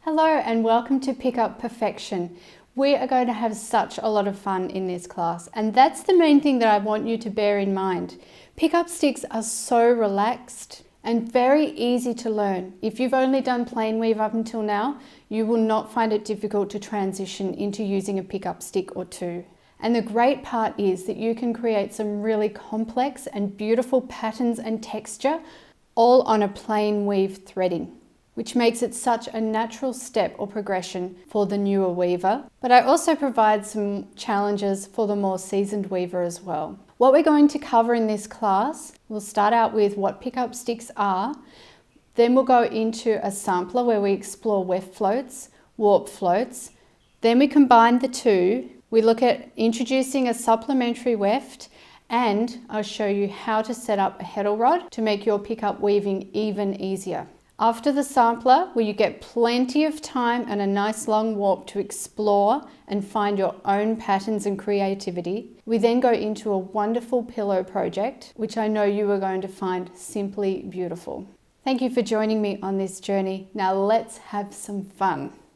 Hello and welcome to Pick Up Perfection. We are going to have such a lot of fun in this class, and that's the main thing that I want you to bear in mind. Pick-up sticks are so relaxed and very easy to learn. If you've only done plain weave up until now, you will not find it difficult to transition into using a pick-up stick or two. And the great part is that you can create some really complex and beautiful patterns and texture all on a plain weave threading, which makes it such a natural step or progression for the newer weaver. But I also provide some challenges for the more seasoned weaver as well. What we're going to cover in this class, we'll start out with what pickup sticks are, then we'll go into a sampler where we explore weft floats, warp floats, then we combine the two, we look at introducing a supplementary weft, and I'll show you how to set up a heddle rod to make your pickup weaving even easier. After the sampler, where you get plenty of time and a nice long warp to explore and find your own patterns and creativity, we then go into a wonderful pillow project, which I know you are going to find simply beautiful. Thank you for joining me on this journey. Now let's have some fun.